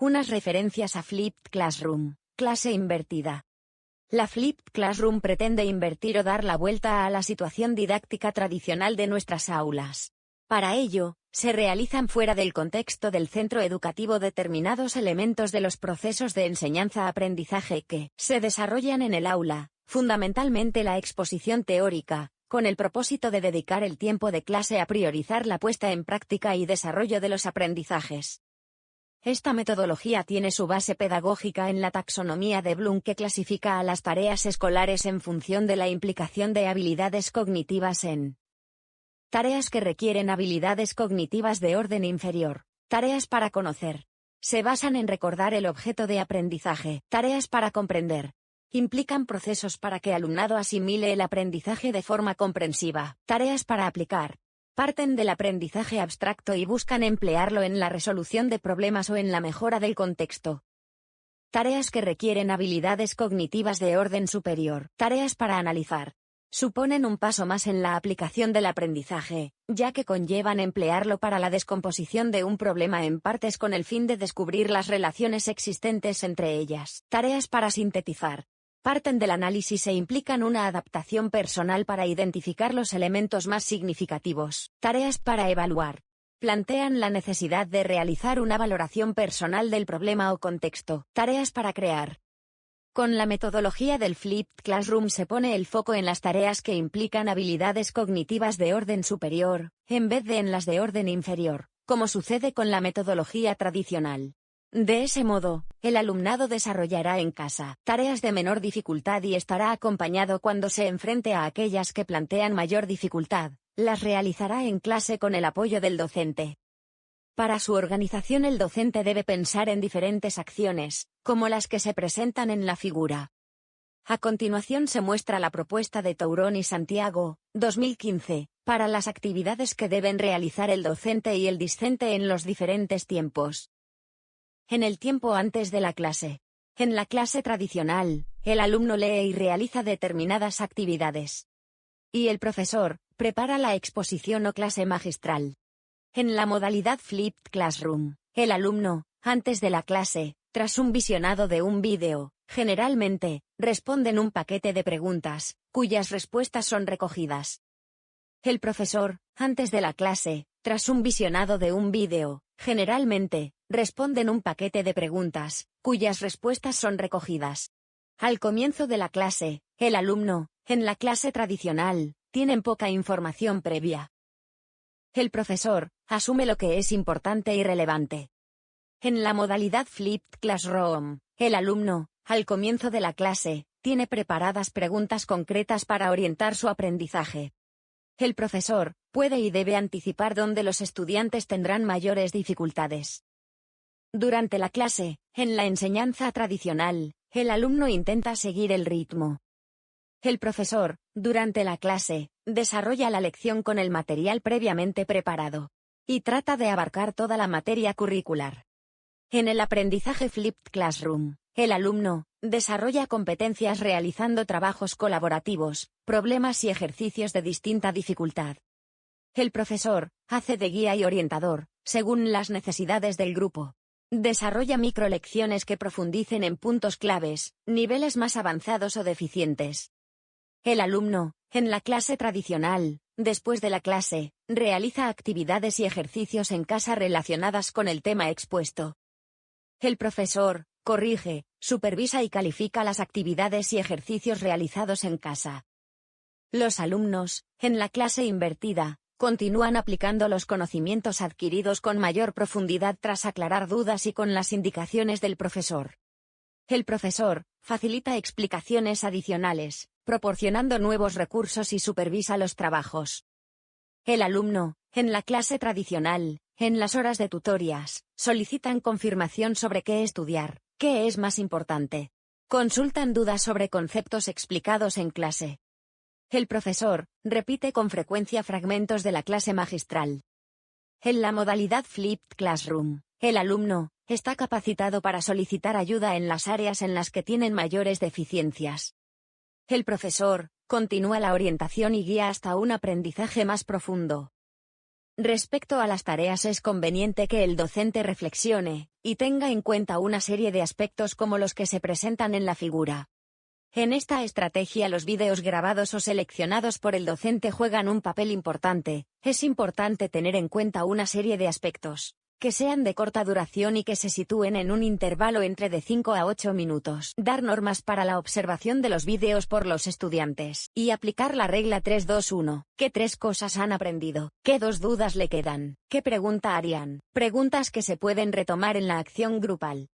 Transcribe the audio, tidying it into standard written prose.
Unas referencias a Flipped Classroom, clase invertida. La Flipped Classroom pretende invertir o dar la vuelta a la situación didáctica tradicional de nuestras aulas. Para ello, se realizan fuera del contexto del centro educativo determinados elementos de los procesos de enseñanza-aprendizaje que se desarrollan en el aula, fundamentalmente la exposición teórica, con el propósito de dedicar el tiempo de clase a priorizar la puesta en práctica y desarrollo de los aprendizajes. Esta metodología tiene su base pedagógica en la taxonomía de Bloom, que clasifica a las tareas escolares en función de la implicación de habilidades cognitivas en tareas que requieren habilidades cognitivas de orden inferior, tareas para conocer. Se basan en recordar el objeto de aprendizaje, tareas para comprender. Implican procesos para que el alumnado asimile el aprendizaje de forma comprensiva, tareas para aplicar. Parten del aprendizaje abstracto y buscan emplearlo en la resolución de problemas o en la mejora del contexto. Tareas que requieren habilidades cognitivas de orden superior, tareas para analizar. Suponen un paso más en la aplicación del aprendizaje, ya que conllevan emplearlo para la descomposición de un problema en partes con el fin de descubrir las relaciones existentes entre ellas. Tareas para sintetizar. Parten del análisis e implican una adaptación personal para identificar los elementos más significativos. Tareas para evaluar. Plantean la necesidad de realizar una valoración personal del problema o contexto. Tareas para crear. Con la metodología del Flipped Classroom se pone el foco en las tareas que implican habilidades cognitivas de orden superior, en vez de en las de orden inferior, como sucede con la metodología tradicional. De ese modo, el alumnado desarrollará en casa tareas de menor dificultad y estará acompañado cuando se enfrente a aquellas que plantean mayor dificultad, las realizará en clase con el apoyo del docente. Para su organización el docente debe pensar en diferentes acciones, como las que se presentan en la figura. A continuación se muestra la propuesta de Tourón y Santiago, 2015, para las actividades que deben realizar el docente y el discente en los diferentes tiempos. En el tiempo antes de la clase. En la clase tradicional, el alumno lee y realiza determinadas actividades. Y el profesor prepara la exposición o clase magistral. En la modalidad Flipped Classroom, el alumno, antes de la clase, tras un visionado de un vídeo, generalmente, responden un paquete de preguntas, cuyas respuestas son recogidas. El profesor, antes de la clase, tras un visionado de un vídeo, generalmente, responden un paquete de preguntas, cuyas respuestas son recogidas. Al comienzo de la clase, el alumno, en la clase tradicional, tienen poca información previa. El profesor asume lo que es importante y relevante. En la modalidad Flipped Classroom, el alumno, al comienzo de la clase, tiene preparadas preguntas concretas para orientar su aprendizaje. El profesor puede y debe anticipar dónde los estudiantes tendrán mayores dificultades. Durante la clase, en la enseñanza tradicional, el alumno intenta seguir el ritmo. El profesor, durante la clase, desarrolla la lección con el material previamente preparado. Y trata de abarcar toda la materia curricular. En el aprendizaje Flipped Classroom, el alumno desarrolla competencias realizando trabajos colaborativos, problemas y ejercicios de distinta dificultad. El profesor hace de guía y orientador, según las necesidades del grupo. Desarrolla microlecciones que profundicen en puntos claves, niveles más avanzados o deficientes. El alumno, en la clase tradicional, después de la clase, realiza actividades y ejercicios en casa relacionadas con el tema expuesto. El profesor corrige, supervisa y califica las actividades y ejercicios realizados en casa. Los alumnos, en la clase invertida, continúan aplicando los conocimientos adquiridos con mayor profundidad tras aclarar dudas y con las indicaciones del profesor. El profesor facilita explicaciones adicionales, proporcionando nuevos recursos y supervisa los trabajos. El alumno, en la clase tradicional, en las horas de tutorías, solicitan confirmación sobre qué estudiar, qué es más importante. Consultan dudas sobre conceptos explicados en clase. El profesor repite con frecuencia fragmentos de la clase magistral. En la modalidad Flipped Classroom, el alumno está capacitado para solicitar ayuda en las áreas en las que tienen mayores deficiencias. El profesor continúa la orientación y guía hasta un aprendizaje más profundo. Respecto a las tareas es conveniente que el docente reflexione, y tenga en cuenta una serie de aspectos como los que se presentan en la figura. En esta estrategia los vídeos grabados o seleccionados por el docente juegan un papel importante. Es importante tener en cuenta una serie de aspectos, que sean de corta duración y que se sitúen en un intervalo entre de 5 a 8 minutos. Dar normas para la observación de los vídeos por los estudiantes. Y aplicar la regla 3-2-1. ¿Qué 3 cosas han aprendido? ¿Qué 2 dudas le quedan? ¿Qué pregunta harían? Preguntas que se pueden retomar en la acción grupal.